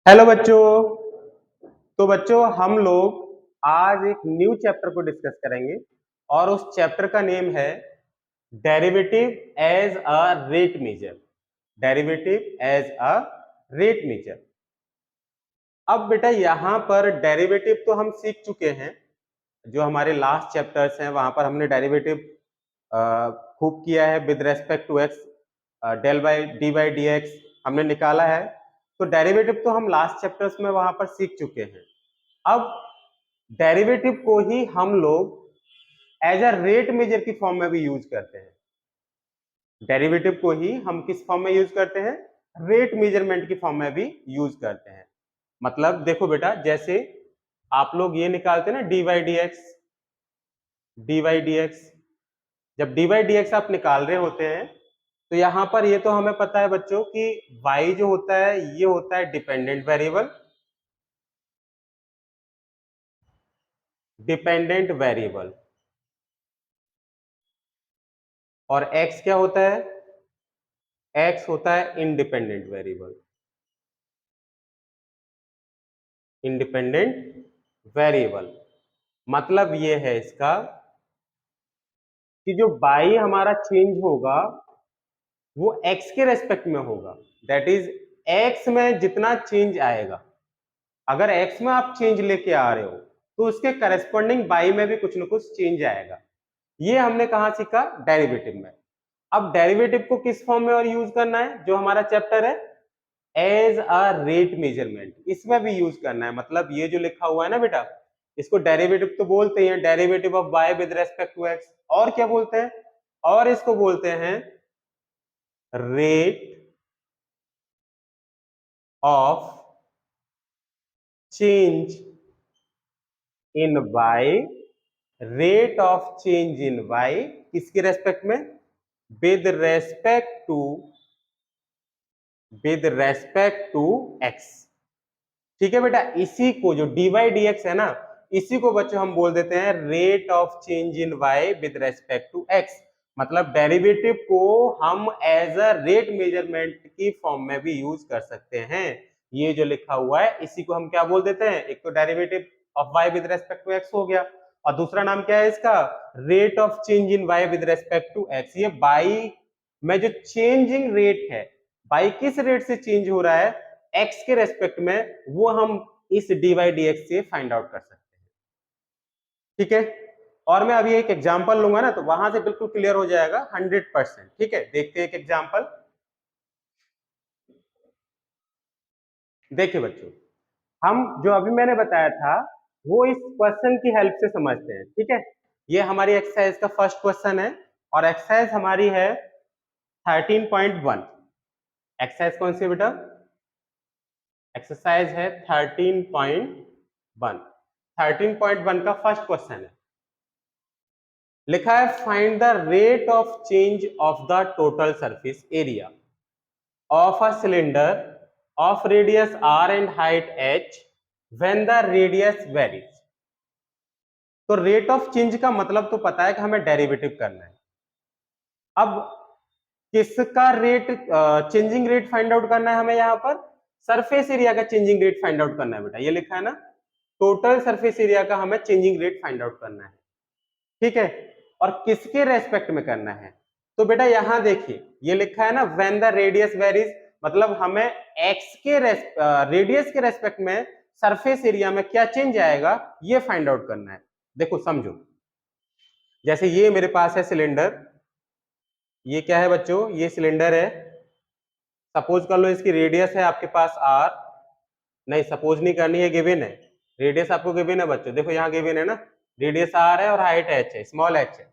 Hello बच्चों। तो बच्चों हम लोग आज एक न्यू चैप्टर को डिस्कस करेंगे और उस चैप्टर का नेम है derivative as a rate measure. Derivative as a rate measure. अब बेटा यहाँ पर डेरिवेटिव तो हम सीख चुके हैं, जो हमारे लास्ट चैप्टर्स हैं वहां पर हमने डेरिवेटिव खूब किया है with respect to X. Del by D by D X हमने निकाला है। तो डेरिवेटिव तो हम लास्ट चैप्टर्स में वहां पर सीख चुके हैं। अब डेरिवेटिव को ही हम लोग एज अ रेट मेजर की फॉर्म में भी यूज करते हैं। डेरिवेटिव को ही हम किस फॉर्म में यूज करते हैं? रेट मेजरमेंट की फॉर्म में भी यूज करते हैं। मतलब देखो बेटा, जैसे आप लोग ये निकालते हैं ना D by D x, D by D x. जब डी बाई डी एक्स आप निकाल रहे होते हैं तो यहां पर ये तो हमें पता है बच्चों कि y जो होता है ये होता है डिपेंडेंट वेरिएबल, डिपेंडेंट वेरिएबल। और x क्या होता है? x होता है इंडिपेंडेंट वेरिएबल, इंडिपेंडेंट वेरिएबल। मतलब ये है इसका कि जो y हमारा चेंज होगा वो x के रेस्पेक्ट में होगा। दैट इज x में जितना चेंज आएगा, अगर x में आप चेंज लेके आ रहे हो तो उसके करस्पॉन्डिंग y में भी कुछ ना कुछ चेंज आएगा। ये हमने कहा सीखा? डेरिवेटिव में। अब डेरिवेटिव को किस फॉर्म में और यूज करना है? जो हमारा चैप्टर है एज अ रेट मेजरमेंट, इसमें भी यूज करना है। मतलब ये जो लिखा हुआ है ना बेटा, इसको डेरिवेटिव तो बोलते हैं, derivative of y with respect to x। और क्या बोलते हैं? और इसको बोलते हैं rate of change in y, rate of change in y किसके रेस्पेक्ट में? With respect to, with respect to x। ठीक है बेटा, इसी को जो dy dx है ना, इसी को बच्चों हम बोल देते हैं rate of change in y with respect to x। मतलब डेरिवेटिव को हम एज अ रेट मेजरमेंट की फॉर्म में भी यूज कर सकते हैं। ये जो लिखा हुआ है इसी को हम क्या बोल देते हैं? एक तो derivative of y with respect to x हो गया, और दूसरा नाम क्या है इसका? Rate of change in y with respect to x। ये y में जो चेंजिंग रेट है, y किस रेट से चेंज हो रहा है x के रेस्पेक्ट में, वो हम इस dy dx से फाइंड आउट कर सकते हैं। ठीक है, और मैं अभी एक एग्जांपल लूंगा ना तो वहां से बिल्कुल क्लियर हो जाएगा 100%। ठीक है, देखते हैं एक एग्जांपल। देखिए बच्चों, हम जो अभी मैंने बताया था वो इस क्वेश्चन की हेल्प से समझते हैं। ठीक है, ये हमारी एक्सरसाइज का फर्स्ट क्वेश्चन है और एक्सरसाइज हमारी है 13.1। एक्सरसाइज कौन सी है बेटा? एक्सरसाइज है 13.1। 13.1 का फर्स्ट क्वेश्चन है, लिखा है find the rate of change of the total surface area of a cylinder of radius r and height h when the radius varies. तो रेट ऑफ चेंज का मतलब तो पता है कि हमें डेरिवेटिव करना है। अब किसका rate, changing rate find out करना है हमें? यहाँ पर सरफेस एरिया का चेंजिंग रेट फाइंड आउट करना है बेटा। ये लिखा है ना, टोटल सरफेस एरिया का हमें चेंजिंग रेट फाइंड आउट करना है। ठीक है, और किसके रेस्पेक्ट में करना है? तो बेटा यहां देखिए ये लिखा है ना व्हेन द रेडियस वेरीज, मतलब हमें एक्स के रेडियस के रेस्पेक्ट में सरफेस एरिया में क्या चेंज आएगा ये फाइंड आउट करना है। देखो समझो, जैसे ये मेरे पास है सिलेंडर, ये क्या है बच्चों? ये सिलेंडर है। सपोज कर लो इसकी रेडियस है आपके पास r, नहीं सपोज नहीं करनी है, गिवन है। रेडियस आपको गिवन है बच्चों, देखो यहाँ गिवन है ना, रेडियस r है और हाइट h है, स्मॉल h है।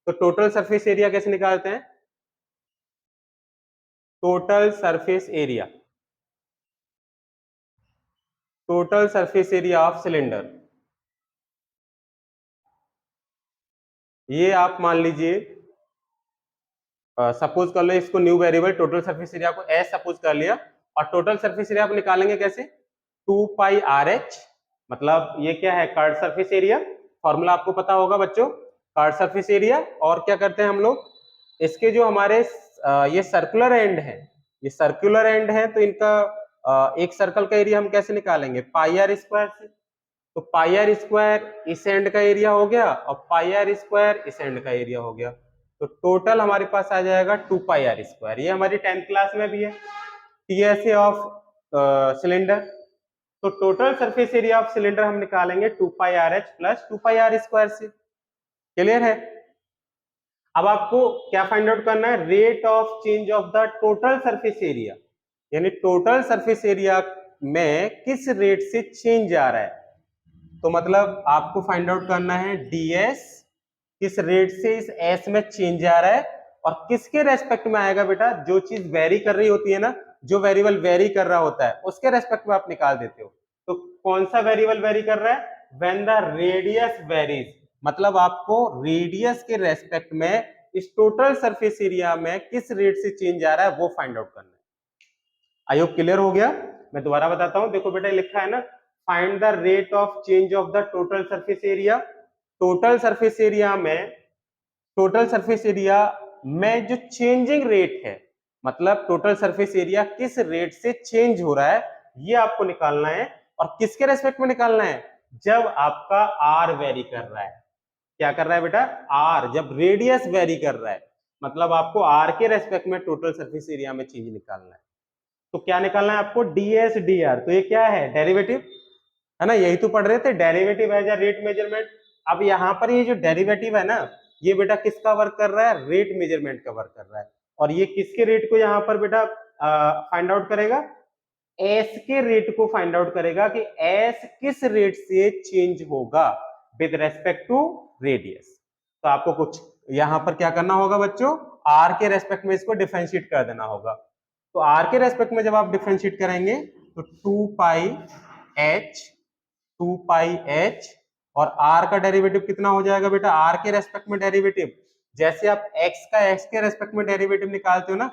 तो टोटल सरफेस एरिया कैसे निकालते हैं? Total surface area, total surface area of cylinder, ये आप मान लीजिए, सपोज कर लो इसको new variable total surface area को एस सपोज कर लिया, और टोटल सरफेस एरिया आप निकालेंगे कैसे? 2 पाई आर एच। मतलब ये क्या है? Curve surface area. फॉर्मूला आपको पता होगा बच्चों, कर्व सरफेस एरिया। और क्या करते हैं हम लोग, इसके जो हमारे ये सर्कुलर एंड है, ये सर्कुलर एंड है तो इनका एक सर्कल का एरिया हम कैसे निकालेंगे, पाई आर स्क्वायर से। तो पाई आर स्क्वायर इस एंड का एरिया हो गया और पाई आर स्क्वायर इस एंड का एरिया हो गया, तो टोटल हमारे पास आ जाएगा 2 पाई आर स्क्वायर। ये हमारी 10th क्लास में भी है, टीएसए ऑफ सिलेंडर। तो total surface area of cylinder हम निकालेंगे 2 pi r h plus 2 pi r square से। क्लियर है? अब आपको क्या फाइंड आउट करना है, rate of change of the total surface area, यानी टोटल सरफेस एरिया में किस रेट से चेंज आ रहा है। तो मतलब आपको फाइंड आउट करना है ds किस रेट से इस s में चेंज आ रहा है और किसके रेस्पेक्ट में आएगा बेटा, जो चीज वेरी कर रही होती है ना, जो वेरिएबल वेरी कर रहा होता है उसके रेस्पेक्ट में आप निकाल देते हो। तो कौन सा वेरिएबल वेरी कर रहा है, व्हेन द रेडियस वेरीज, मतलब आपको रेडियस के रेस्पेक्ट में इस टोटल सरफेस एरिया में किस रेट से चेंज आ रहा है वो फाइंड आउट करना है। आई होप क्लियर हो गया। मैं दोबारा बताता हूं, देखो बेटा लिखा है ना, find the rate of change of the total surface area. Total surface area में, टोटल सरफेस एरिया में जो चेंजिंग रेट है, मतलब टोटल सरफेस एरिया किस रेट से चेंज हो रहा है, ये आपको निकालना है। और किसके रेस्पेक्ट में निकालना है, जब आपका आर वेरी कर रहा है। क्या कर रहा है बेटा, आर, जब रेडियस वेरी कर रहा है, मतलब आपको आर के रेस्पेक्ट में टोटल सरफेस एरिया में चेंज निकालना है। तो क्या निकालना है आपको, ds dr। तो ये क्या है, डेरिवेटिव है ना, यही तो पढ़ रहे थे, derivative as a rate measurement. अब यहाँ पर ये जो डेरिवेटिव है ना, ये बेटा किसका वर्क कर रहा है, रेट मेजरमेंट का वर्क कर रहा है। और ये किसके रेट को यहाँ पर बेटा फाइंड आउट करेगा, एस के रेट को फाइंड आउट करेगा कि एस किस रेट से चेंज होगा विद रेस्पेक्ट टू रेडियस। तो आपको कुछ यहाँ पर क्या करना होगा बच्चों, आर के रेस्पेक्ट में इसको डिफरेंशिएट कर देना होगा। तो आर के रेस्पेक्ट में जब आप डिफरेंशिएट करेंगे तो 2 पाई एच और आर का डेरिवेटिव कितना हो जाएगा बेटा, आर के रेस्पेक्ट में डेरिवेटिव, जैसे आप एक्स का एक्स के रेस्पेक्ट में डेरिवेटिव निकालते हो ना,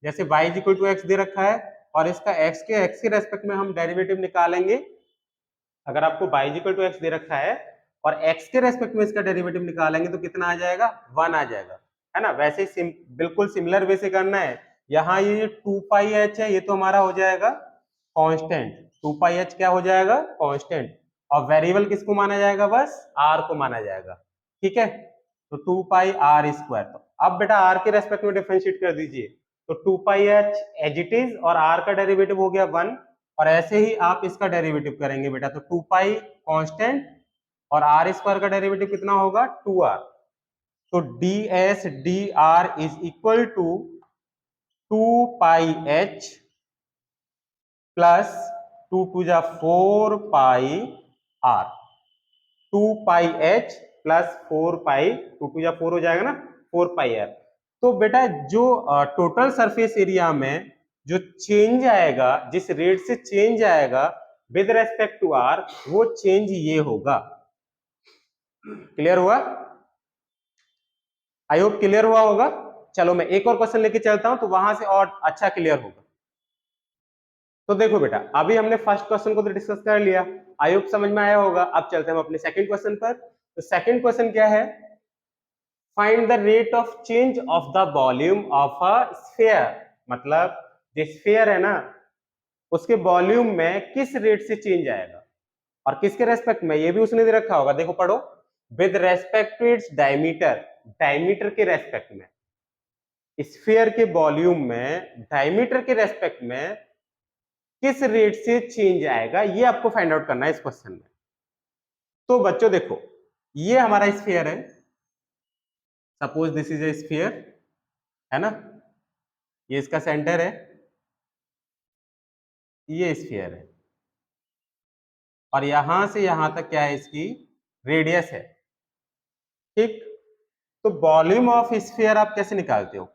जैसे y इक्वल टू एक्स दे रखा है और इसका एक्स के रेस्पेक्ट में हम डेरिवेटिव निकालेंगे। अगर आपको y इक्वल टू एक्स दे रखा है और x के रेस्पेक्ट में इसका डेरिवेटिव निकालेंगे तो कितना आ जाएगा, 1 आ जाएगा, है ना। वैसे ही बिल्कुल सिमिलर वे से करना है। यहाँ ये 2 पाई एच है, ये तो हमारा हो जाएगा कांस्टेंट, 2 पाई एच क्या हो जाएगा, कांस्टेंट। और वेरिएबल किसको माना जाएगा, बस r को माना जाएगा, ठीक है। तो 2 पाई r स्क्वायर। तो अब बेटा r के रेस्पेक्ट में डिफरेंशिएट कर दीजिए, तो 2 पाई एच एज इट इज और r का डेरिवेटिव हो गया 1, और ऐसे ही आप इसका डेरिवेटिव करेंगे बेटा, तो 2 पाई कांस्टेंट और r स्क्वायर का डेरिवेटिव कितना होगा, 2r। तो ds dr is equal to 2 pi h plus 2 टू जा 4 pi r, 2 pi h plus 4 pi, 2 टू जा 4 हो जाएगा ना, 4 पाई r। तो बेटा जो टोटल सरफेस एरिया में जो चेंज आएगा, जिस रेट से चेंज आएगा विद रेस्पेक्ट टू r, वो चेंज ये होगा। क्लियर हुआ? आई होप क्लियर हुआ होगा। चलो मैं एक और क्वेश्चन लेके चलता हूं, तो वहां से और अच्छा क्लियर होगा। तो देखो बेटा, अभी हमने फर्स्ट क्वेश्चन को तो डिस्कस कर लिया, आई होप समझ में आया होगा। अब चलते हैं हम अपने सेकंड क्वेश्चन पर। तो सेकंड क्वेश्चन क्या है, find the rate of change of the volume of a sphere. मतलब जो स्फीयर है ना, उसके वॉल्यूम में किस रेट से चेंज आएगा और किसके रेस्पेक्ट में, ये भी उसने दे रखा होगा, देखो पढ़ो, with respect to its diameter, diameter के रेस्पेक्ट में, स्फीयर के वॉल्यूम में डायमीटर के रेस्पेक्ट में किस रेट से चेंज आएगा, ये आपको फाइंड आउट करना है इस क्वेश्चन में। तो बच्चों देखो, ये हमारा स्फीयर है, suppose this is a sphere, है ना, ये इसका सेंटर है, ये स्फीयर है, और यहां से यहां तक क्या है, इसकी रेडियस है, ठीक। तो वॉल्यूम ऑफ स्फीयर आप कैसे निकालते हो,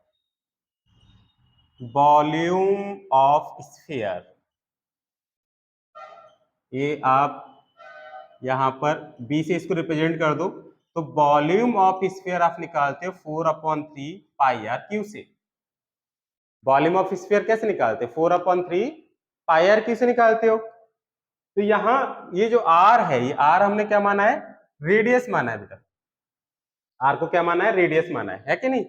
वॉल्यूम ऑफ स्फीयर, ये आप यहां पर b से इसको रिप्रेजेंट कर दो, तो वॉल्यूम ऑफ स्फीयर आप निकालते हो 4/3 पाई आर क्यू से। वॉल्यूम ऑफ स्फीयर कैसे निकालते हो, 4/3 पाई आर क्यू से निकालते हो। तो यहाँ ये जो r है, ये r हमने क्या माना है, रेडियस माना है बेटा, r को क्या माना है, रेडियस माना है कि नहीं।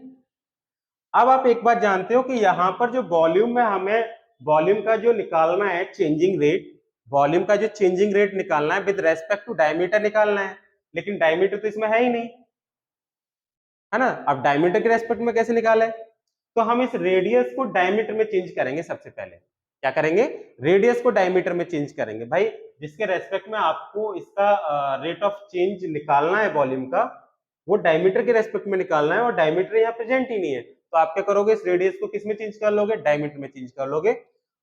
अब आप एक बात जानते हो कि यहाँ पर जो वॉल्यूम में हमें वॉल्यूम का जो निकालना है चेंजिंग रेट, वॉल्यूम का जो चेंजिंग रेट निकालना है विद रेस्पेक्ट टू डायमीटर निकालना है, लेकिन डायमीटर तो इसमें है ही नहीं, है ना। अब डायमीटर के रेस्पेक्ट में कैसे निकाले, तो हम इस रेडियस को डायमीटर में चेंज करेंगे। सबसे पहले क्या करेंगे, रेडियस को डायमीटर में चेंज करेंगे भाई, जिसके रेस्पेक्ट में आपको इसका रेट ऑफ चेंज निकालना है वॉल्यूम का, वो डायमीटर के रेस्पेक्ट में निकालना है, और डायमीटर यहाँ प्रेजेंट ही नहीं है, तो आप क्या करोगे, इस रेडियस को किस में चेंज कर लोगे, डायमीटर में चेंज कर लोगे।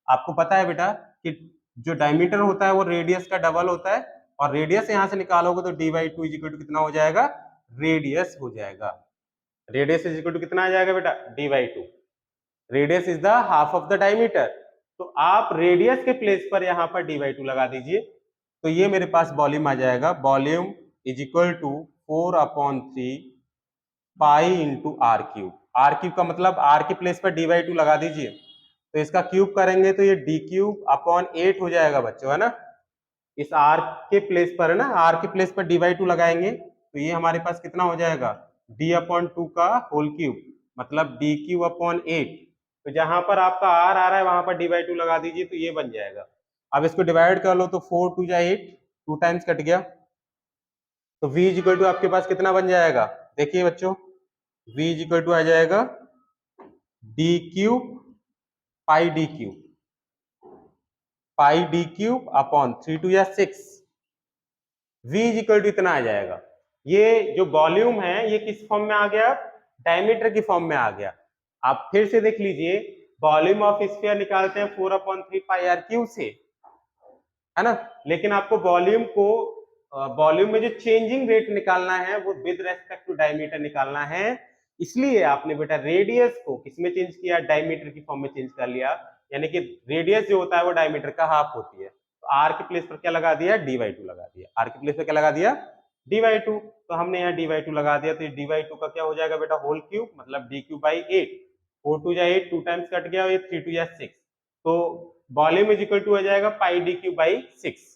आपको पता है बेटा कि जो डायमीटर होता है वो रेडियस का डबल होता है, और रेडियस यहां से निकालोगे तो d/2 कितना हो जाएगा, रेडियस हो जाएगा। रेडियस इज इक्वल टू कितना आ जाएगा बेटा, d/2। Radius is the half of the diameter, तो आप रेडियस के प्लेस पर यहाँ पर d/2 लगा दीजिए, तो ये मेरे पास वॉल्यूम आ जाएगा, volume is equal to 4/3 pi into R cube. R cube का मतलब आर के प्लेस पर d/2 लगा दीजिए, तो इसका क्यूब करेंगे तो ये d3/8 हो जाएगा बच्चों, है ना। इस आर के प्लेस पर, है ना, आर के प्लेस पर d/2 लगाएंगे तो ये हमारे पास कितना हो जाएगा, d/2 का होल क्यूब, मतलब d3/8। तो जहां पर आपका r आ रहा है वहां पर d/2 लगा दीजिए, तो ये बन जाएगा। अब इसको डिवाइड कर लो तो 4 2 8, 2 टाइम्स कट गया, तो v इज इक्वल टू आपके पास कितना बन जाएगा, देखिए बच्चों, v इज इक्वल टू आ जाएगा d³ पाई d³ पाई d³ 3 2 या 6, v इज इक्वल टू इतना आ जाएगा। ये जो वॉल्यूम है ये किस फॉर्म में आ गया, डायमीटर की फॉर्म में आ गया। आप फिर से देख लीजिए, वॉल्यूम ऑफ स्फीयर निकालते हैं 4/3 पाई आर क्यूब से, है ना, लेकिन आपको वॉल्यूम को वॉल्यूम में जो चेंजिंग रेट निकालना है वो विद रेस्पेक्ट टू डायमीटर निकालना है, इसलिए आपने बेटा रेडियस को किसमें चेंज किया, डायमीटर की फॉर्म में चेंज कर लिया, यानी कि रेडियस जो होता है वो डायमीटर का हाफ होती है, तो आर के प्लेस पर क्या लगा दिया, d/2 लगा दिया, आर के प्लेस पर क्या लगा दिया, d/2, तो हमने यहाँ d/2 लगा दिया, तो d/2 का क्या हो जाएगा बेटा, होल क्यूब, मतलब d³/8, 4 2 8, 2 टाइम्स कट गया, ये 3 2 6, तो वॉल्यूम इज इक्वल टू हो जाएगा पाई d³/6।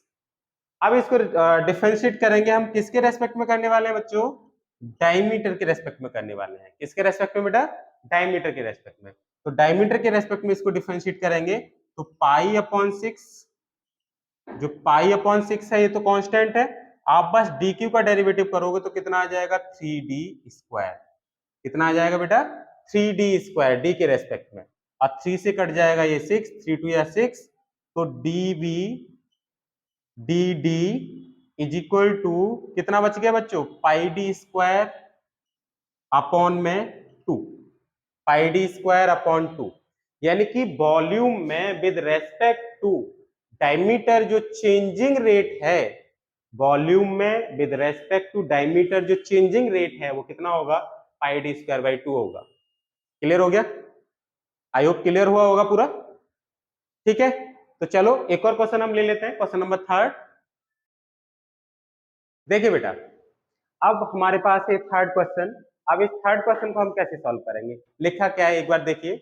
अब इसको डिफरेंशिएट करेंगे हम, किसके रेस्पेक्ट में करने वाले हैं बच्चों, डायमीटर के रेस्पेक्ट में करने वाले हैं। किसके रेस्पेक्ट में बेटा, डायमीटर के रेस्पेक्ट में। तो डायमीटर के रेस्पेक्ट में इसको डिफरेंशिएट करेंगे तो π/6, जो π/6 है ये तो कांस्टेंट है, आप बस dq का डेरिवेटिव करोगे तो कितना आ जाएगा, 3d²। कितना आ जाएगा बेटा, 3d², d के रेस्पेक्ट में, और 3 से कट जाएगा ये 6, 3 2 या 6, तो dv dd is equal to कितना बच गया बच्चों, πd² में 2, πd² 2, यानी कि वॉल्यूम में विद रेस्पेक्ट टू डायमीटर जो चेंजिंग रेट है, वॉल्यूम में विद रेस्पेक्ट टू डायमीटर जो चेंजिंग रेट है वो कितना होगा, πd²/2 होगा। क्लियर हो गया, आई होप क्लियर हुआ होगा पूरा, ठीक है। तो चलो एक और क्वेश्चन हम ले लेते हैं, क्वेश्चन नंबर 3। देखिए बेटा, अब हमारे पास है थर्ड क्वेश्चन। अब इस थर्ड क्वेश्चन को हम कैसे सॉल्व करेंगे, लिखा क्या है एक बार देखिए,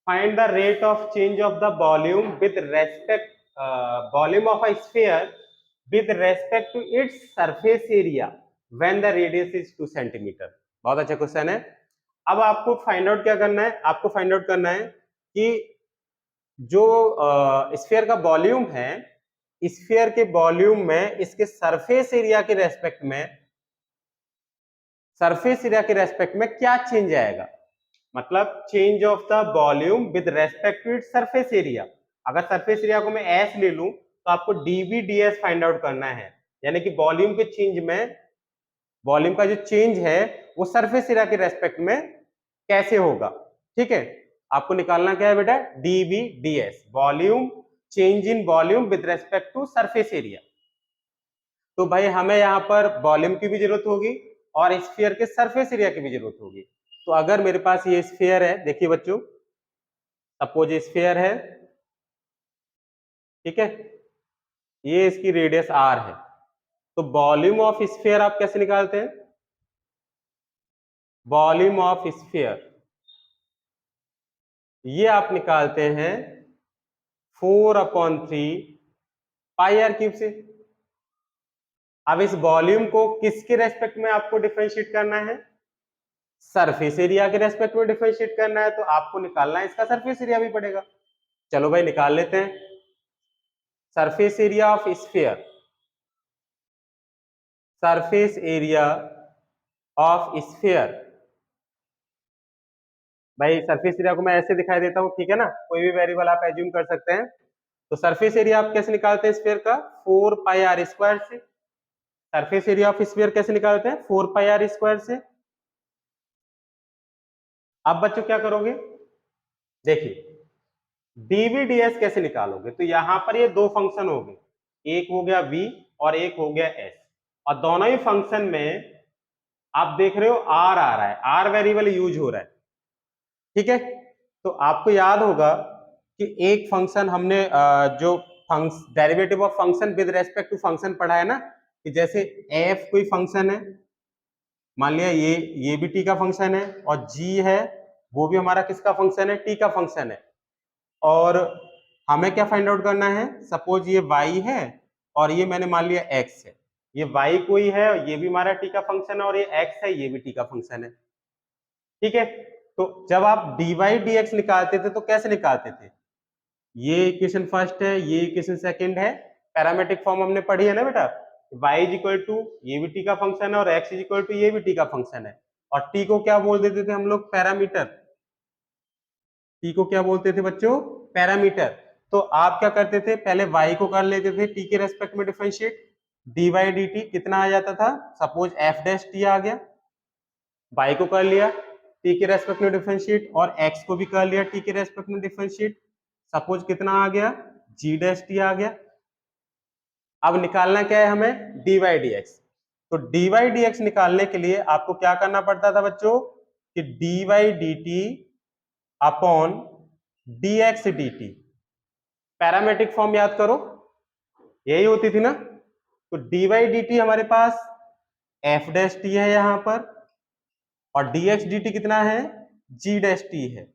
find the rate of change of the volume with respect volume of a sphere with respect to its surface area when the radius is 2 centimetre. बहुत अच्छा क्वेश्चन है। अब आपको फाइंड आउट क्या करना है, आपको फाइंड आउट करना है कि जो स्फीयर का वॉल्यूम है, स्फीयर के वॉल्यूम में इसके सरफेस एरिया के रेस्पेक्ट में, सरफेस एरिया के रेस्पेक्ट में क्या चेंज आएगा, मतलब change of the volume with respect to its surface area. अगर सरफेस एरिया को मैं एस ले लूं तो आपको dv/ds फाइंड आउट करना है, यानी कि वॉल्यूम के चेंज में, वॉल्यूम का जो चेंज है वो सरफेस एरिया के रेस्पेक्ट में कैसे होगा, ठीक है। आपको निकालना क्या है बेटा, dv/ds, volume change in volume with respect to surface area. तो भाई हमें यहाँ पर वॉल्यूम की भी जरूरत होगी और स्फीयर के सरफेस एरिया की भी जरूरत होगी। तो अगर मेरे पास ये स्फीयर है, देखिए बच्चों, सपोज स्फीयर है, ठीक है, ये इसकी रेडियस r है, तो वॉल्यूम ऑफ स्फीयर आप कैसे निकालते हैं, वॉल्यूम ऑफ स्फीयर ये आप निकालते हैं 4/3 पाई आर क्यूब से। अब इस वॉल्यूम को किसके रेस्पेक्ट में आपको डिफरेंशिएट करना है, सरफेस एरिया के रेस्पेक्ट में डिफरेंशिएट करना है, तो आपको निकालना है इसका सरफेस एरिया भी पड़ेगा। चलो भाई निकाल लेते हैं। Surface area of sphere, surface area of sphere. भाई सरफेस एरिया को मैं ऐसे दिखाई देता हूँ, ठीक है ना, कोई भी वेरिएबल आप एज्यूम कर सकते हैं। तो सरफेस एरिया आप कैसे निकालते हैं स्फीयर का? 4πr² से। सरफेस एरिया ऑफ स्फीयर कैसे निकालते हैं? 4πr² से। अब बच्चों क्या करोगे, देखिए dvds कैसे निकालोगे? तो यहां पर ये दो फंक्शन हो गए, एक हो गया v और एक हो गया s, और दोनों ही फंक्शन में आप देख रहे हो r आ रहा है, r वेरिएबल यूज हो रहा है, ठीक है। तो आपको याद होगा कि एक फंक्शन हमने जो derivative of function with respect to function पढ़ा है ना, कि जैसे f कोई फंक्शन है, मान लिया ये भी t का फंक्शन है, और g है वो भी हमारा किसका फंक्शन है? t का फंक्शन है। और हमें क्या फाइंड आउट करना है? सपोज ये y है और ये मैंने मान लिया x है, ये y कोई है, ये भी हमारा t का फंक्शन है, और ये x है, ये भी t का फंक्शन है, ठीक है। तो जब आप dy dx निकालते थे तो कैसे निकालते थे? ये इक्वेशन फर्स्ट है, ये इक्वेशन सेकंड है, पैरामेट्रिक फॉर्म हमने पढ़ी है ना बेटा, y इज इक्वल टू ये भी t का फंक्शन है और x इज इक्वल टू ये भी t का फंक्शन है, और t को क्या बोल देते थे हम लोग? पैरामीटर। t को क्या बोलते थे बच्चों? पैरामीटर। तो आप क्या करते थे, पहले y को कर लेते थे t के रेस्पेक्ट में डिफरेंशिएट, dy dt कितना आ जाता था? सपोज f डैश t आ गया, y को कर लिया t के रेस्पेक्ट में डिफरेंशिएट, और x को भी कर लिया t के रेस्पेक्ट में डिफरेंशिएट, सपोज कितना आ गया? g डैश t आ गया। अब निकालना क्या है हमें? dy dx। तो dy dx निकालने के लिए आपको क्या करना पड़ता था बच्चों, कि dy dt upon dx dt, parametric form याद करो, यही होती थी ना। तो dy dt हमारे पास f डैश t है यहां पर, और dx dt कितना है? g डैश t है।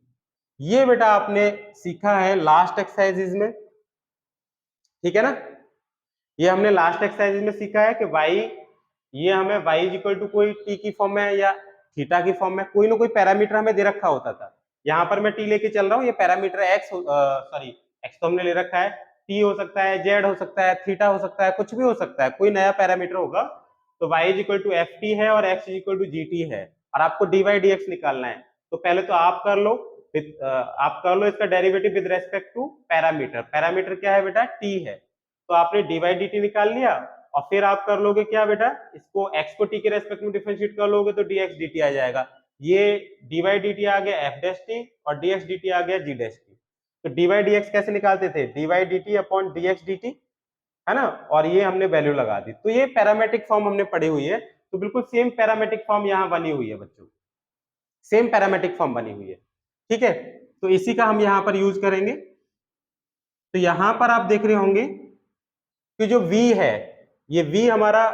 ये बेटा आपने सीखा है लास्ट एक्सरसाइजेज में, ठीक है ना। ये हमने लास्ट एक्सरसाइज में सीखा है कि y, ये हमें y इज इक्वल टू कोई t की फॉर्म में या थीटा की फॉर्म में कोई ना कोई पैरामीटर हमें दे रखा होता था। यहाँ पर मैं t लेके चल रहा हूँ, ये पैरामीटर x, सॉरी x तो हमने ले रखा है, t हो सकता है, z हो सकता है, थीटा हो सकता है, कुछ भी हो सकता है, कोई नया पैरामीटर होगा। तो y is equal to F T है और x is equal to G T है, और आपको dy dx निकालना है। तो पहले तो आप कर लो, इसका derivative with respect to parameter. Parameter क्या है बेटा? t है। तो आपने dy dt निकाल लिया, और फिर आप कर लोगे क्या बेटा, इसको x को t के रेस्पेक्ट में डिफरेंशिएट कर लोगे तो dx dt आ जाएगा। ये dy dt आ गया f डैश t, और dx dt आ गया g डैश t। तो dy dx कैसे निकालते थे? dy dt upon dx dt, है ना, और ये हमने वैल्यू लगा दी। तो ये पैरामेट्रिक फॉर्म हमने पढ़ी हुई है, तो बिल्कुल सेम पैरामेट्रिक फॉर्म यहाँ बनी हुई है बच्चों, सेम पैरामेट्रिक फॉर्म बनी हुई है, ठीक है। तो इसी का हम यहाँ पर यूज करेंगे। तो यहाँ पर आप देख रहे होंगे कि जो v है, ये v हमारा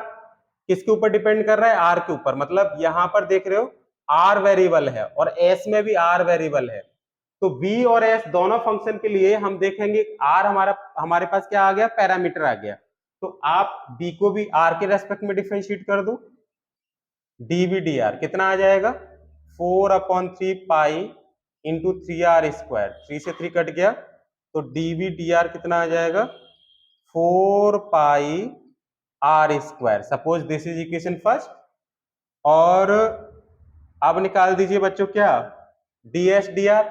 किसके ऊपर डिपेंड कर रहा है? r के ऊपर। मतलब यहाँ पर देख रहे हो r वेरिएबल है और s में भी r वेरिएबल है। तो v और s दोनों फंक्शन के लिए हम देखेंगे r हमारे पास क्या आ गया? पैरामीटर आ गया। तो आप b को भी r के रेस्पेक्ट में डिफरेंशिएट कर दो, dv dr कितना आ जाएगा? 4/3 पाई इंटू 3r², 3 से 3 कट गया, तो dv dr कितना आ जाएगा? 4πr²। Suppose this is equation first, और अब निकाल दीजिए बच्चों क्या? ds dr,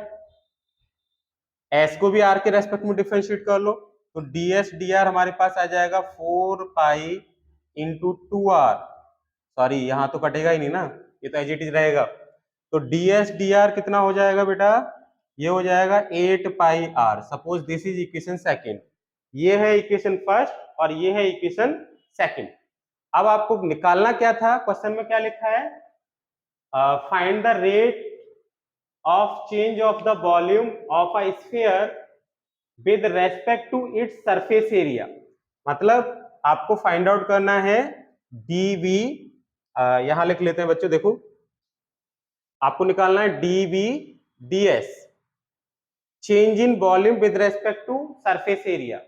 s को भी r के रेस्पेक्ट में डिफरेंशिएट कर लो, तो ds dr हमारे पास आ जाएगा 4π इंटू 2r, सॉरी यहाँ तो कटेगा ही नहीं ना, ये तो एज इट इज रहेगा। तो ds dr कितना हो जाएगा बेटा? ये हो जाएगा 8πr। Suppose this is equation second, ये है इक्वेशन फर्स्ट और ये है इक्वेशन सेकंड। अब आपको निकालना क्या था? क्वेश्चन में क्या लिखा है? Find the rate of change of the volume of a sphere with respect to its surface area. मतलब आपको फाइंड आउट करना है dv, यहां लिख लेते हैं बच्चों, देखो आपको निकालना है dv ds, change in volume with respect to surface area.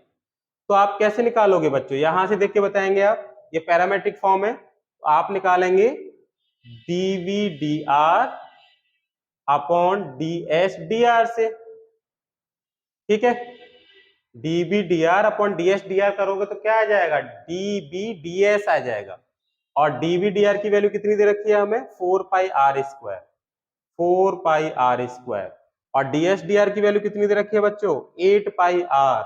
तो आप कैसे निकालोगे बच्चों? यहां से देख के बताएंगे आप, ये पैरामेट्रिक फॉर्म है, तो आप निकालेंगे dv dr upon ds dr से। ठीक है, dB D R upon D S D R करोगे तो क्या आ जाएगा, डीबी डी एस आ जाएगा। और डीबी डी आर की वैल्यू कितनी दे रखी है हमें, 4 pi r square, 4 pi r square. और डीएस डी आर की वैल्यू कितनी दे रखी है बच्चों, 8 पाई r,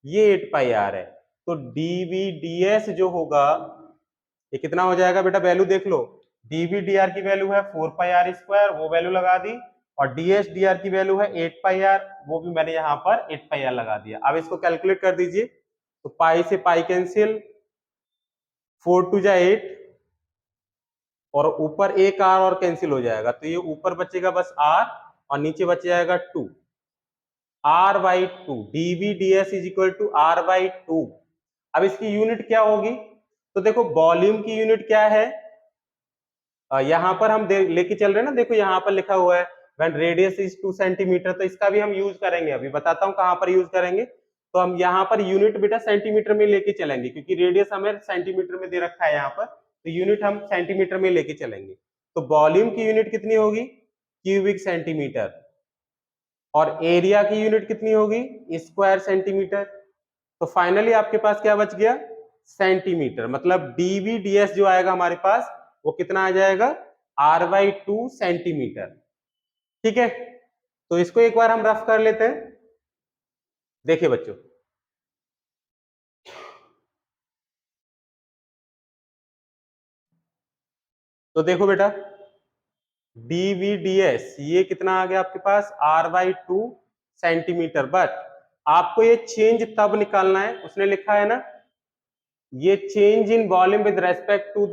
ये 8 पाई r है। तो डीबी डी एस जो होगा ये कितना हो जाएगा बेटा, वैल्यू देख लो, डीबी डी आर की वैल्यू है 4 पाई r स्क्वायर, वो वैल्यू लगा दी, और डीएस डी आर की वैल्यू है 8 पाई r, वो भी मैंने यहाँ पर 8 पाई r लगा दिया। अब इसको कैलकुलेट कर दीजिए, तो पाई से पाई कैंसिल, 4 टू जा 8, और ऊपर एक r और कैंसिल हो जाएगा, तो ये ऊपर बचेगा बस r और नीचे बच जाएगा 2, r/2, DB D S is equal to r/2। अब इसकी यूनिट क्या होगी, तो देखो वॉल्यूम की यूनिट क्या है, यहाँ पर हम लेके चल रहे हैं ना, देखो यहाँ पर लिखा हुआ है व्हेन रेडियस इज 2 सेंटीमीटर, तो इसका भी हम यूज करेंगे, अभी बताता हूँ कहाँ पर यूज करेंगे। तो हम यहाँ पर यूनिट बेटा सेंटीमीटर में लेके चलेंगे, क्योंकि रेडियस हमें सेंटीमीटर में दे रखा है यहाँ पर, तो यूनिट हम सेंटीमीटर में लेके चलेंगे। तो वॉल्यूम की यूनिट कितनी होगी, क्यूबिक सेंटीमीटर, और एरिया की यूनिट कितनी होगी, स्क्वायर सेंटीमीटर। तो फाइनली आपके पास क्या बच गया, सेंटीमीटर, मतलब डीवी डीएस जो आएगा हमारे पास वो कितना आ जाएगा, r/2 सेंटीमीटर। ठीक है, तो इसको एक बार हम रफ कर लेते हैं। देखिए बच्चों, तो देखो बेटा, डीवीडीएस ये कितना आ गया आपके पास, r/2 सेंटीमीटर। बट आपको ये चेंज तब निकालना है, उसने लिखा है ना, ये change in volume with respect to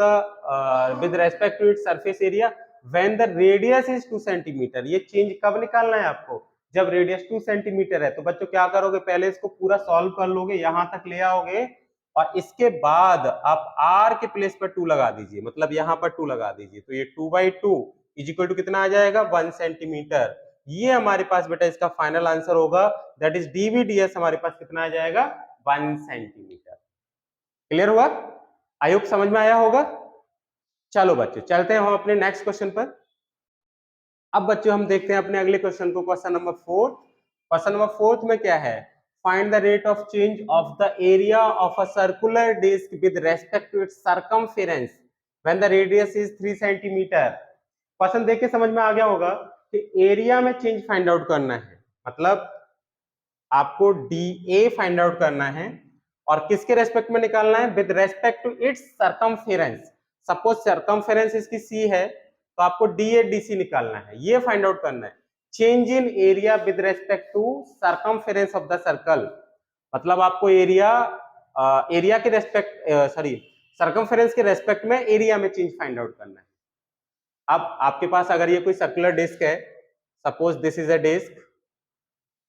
its surface area when the radius is 2 centimetre. ये चेंज कब निकालना है आपको, जब रेडियस 2 सेंटीमीटर है। तो बच्चों क्या करोगे, पहले इसको पूरा सॉल्व कर लोगे, यहां तक ले आओगे, और इसके बाद आप r के प्लेस पर 2 लगा दीजिए, मतलब यहां पर 2 लगा दीजिए, तो ये 2/2 इज इक्वल टू कितना आ जाएगा, 1 सेंटीमीटर। ये हमारे पास बेटा इसका फाइनल आंसर होगा, दैट इज डीवीडीएस हमारे पास कितना आ जाएगा, 1 सेंटीमीटर। क्लियर हुआ, आई होप समझ में आया होगा। चलो बच्चों चलते हैं हम अपने नेक्स्ट क्वेश्चन पर। अब बच्चों हम देखते हैं अपने अगले क्वेश्चन को, क्वेश्चन नंबर 4। क्वेश्चन नंबर 4 में क्या है, find the rate of change of the area of a circular disc with respect to its circumference when the radius is 3 centimetre. Question देख के समझ में आ गया होगा कि एरिया में चेंज फाइंड आउट करना है, मतलब आपको डी ए फाइंड आउट करना है, और किसके रेस्पेक्ट में निकालना है, with respect to its circumference. Suppose circumference इसकी सी है, तो आपको डी ए डी सी निकालना है, ये फाइंड आउट करना है। Change in area with respect to circumference of the circle, मतलब आपको एरिया के रेस्पेक्ट सरकमफेरेंस के रेस्पेक्ट में एरिया में चेंज फाइंड आउट करना है। अब आपके पास अगर ये कोई सर्कुलर डिस्क है, suppose this is a disc,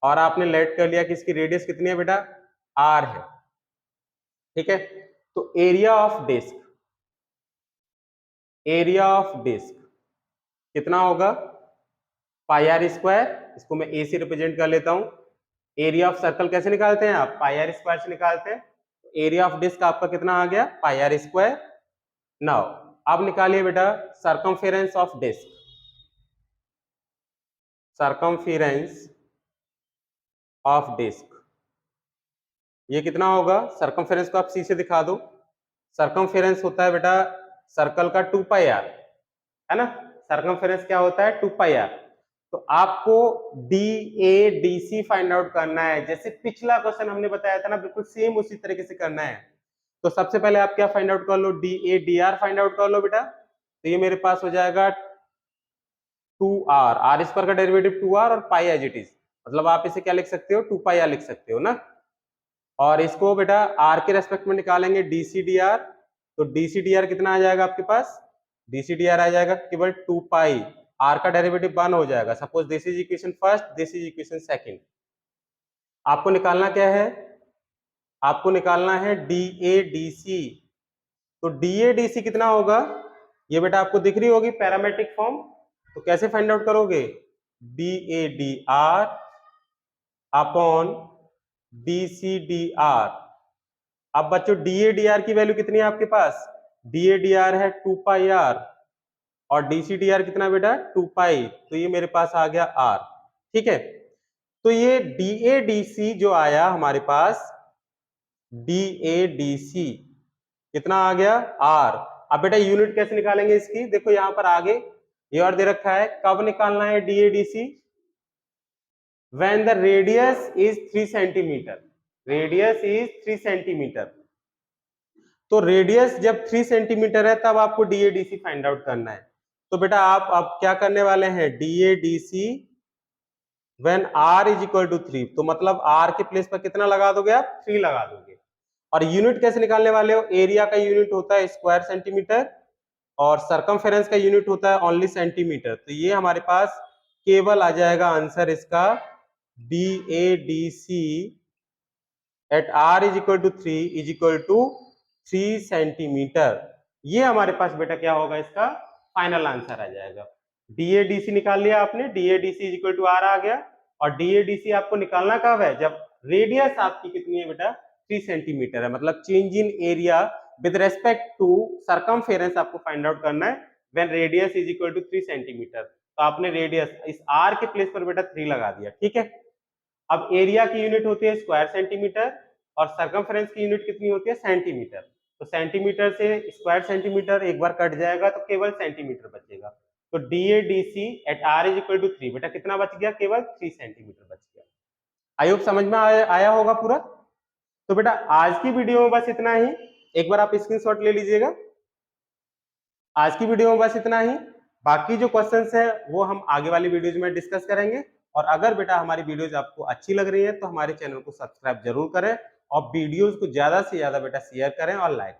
और आपने लेट कर लिया कि इसकी रेडियस कितनी है बेटा, r है, ठीक है। तो एरिया ऑफ डिस्क कितना होगा, πr², इसको मैं a से रिप्रेजेंट कर लेता हूं। एरिया ऑफ सर्कल कैसे निकालते हैं आप, πr² से निकालते हैं। एरिया ऑफ डिस्क आपका कितना आ गया, πr²। नाउ अब निकालिए बेटा circumference of disc, circumference of disc ये कितना होगा, सरकमफेरेंस को आप सी से दिखा दो। सरकमफेरेंस होता है बेटा सर्कल का 2πr, है ना, सरकमफेरेंस क्या होता है, 2πr। तो आपको डी ए डी सी फाइंड आउट करना है, जैसे पिछला क्वेश्चन हमने बताया था ना, बिल्कुल सेम उसी तरीके से करना है। तो सबसे पहले आप क्या फाइंड आउट कर लो, d A D r find out कर लो बेटा। तो ये मेरे पास हो जाएगा 2r, r² का डेरिवेटिव 2r और पाई एज इट इज, मतलब आप इसे क्या लिख सकते हो, 2πr लिख सकते हो ना। और इसको बेटा r के रेस्पेक्ट में निकालेंगे डीसी डी आर, तो डीसी डी आर कितना आ जाएगा आपके पास, डीसी डी आर आ जाएगा केवल 2π, r का डेरिवेटिव 1 हो जाएगा। Suppose this is equation first, this is equation second. आपको निकालना क्या है, आपको निकालना है डी ए डी सी। तो डी ए डी सी कितना होगा, ये बेटा आपको दिख रही होगी पैरामेट्रिक फॉर्म। तो कैसे फाइंड आउट करोगे, D A D R upon D C D R. अब बच्चों डी ए डी आर की वैल्यू कितनी है आपके पास, डी ए डी आर है 2πr, और डी सी डी आर कितना बेटा 2π, तो ये मेरे पास आ गया r, ठीक है। तो ये DADC जो आया हमारे पास, DADC कितना आ गया R। अब बेटा यूनिट कैसे निकालेंगे इसकी, देखो यहां पर आगे ये और दे रखा है, कब निकालना है DADC, when the radius is 3 centimetre, radius is 3 centimetre. तो रेडियस जब 3 सेंटीमीटर है तब आपको DADC फाइंड आउट करना है। तो बेटा आप अब क्या करने वाले हैं, DADC when R is equal to 3, तो मतलब R के प्लेस पर कितना लगा दोगे आप, 3 लगा दोगे। और यूनिट कैसे निकालने वाले हो, एरिया का यूनिट होता है स्क्वायर सेंटीमीटर और सरकमफेरेंस का यूनिट होता है ओनली सेंटीमीटर। तो ये हमारे पास केवल आ जाएगा आंसर इसका DADC at R is equal to 3 is equal to 3 centimetre. ये हमारे पास बेटा क्या होगा, इसका फाइनल आंसर आ जाएगा। DADC निकाल लिया आपने, DADC is equal to R आ गया। और DADC आपको निकालना कब है, जब रेडियस आपकी कितनी है बेटा, 3 सेंटीमीटर है, मतलब change in area with respect to circumference आपको फाइंड आउट करना है when radius is equal to 3 centimetre. तो आपने रेडियस इस R के प्लेस पर बेटा 3 लगा दिया, ठीक है। अब एरिया की यूनिट होती है स्क्वायर सेंटीमीटर और सरकमफेरेंस की यूनिट कितनी होती है, सेंटीमीटर। तो सेंटीमीटर से स्क्वायर सेंटीमीटर एक बार कट जाएगा तो केवल सेंटीमीटर बचेगा। तो DADC at R is equal to 3, बेटा कितना बच गया, केवल 3 सेंटीमीटर बच गया। आई होप समझ में आया होगा पूरा। तो बेटा आज की वीडियो में बस इतना ही, एक बार आप स्क्रीनशॉट ले लीजिएगा। आज की वीडियो में बस इतना ही, बाकी जो क्वेश्चंस है वो हम आगे वाली वीडियोज में डिस्कस करेंगे। और अगर बेटा हमारी वीडियोज आपको अच्छी लग रही है तो हमारे चैनल को सब्सक्राइब जरूर करें और वीडियोज को ज्यादा से ज्यादा बेटा शेयर करें और लाइक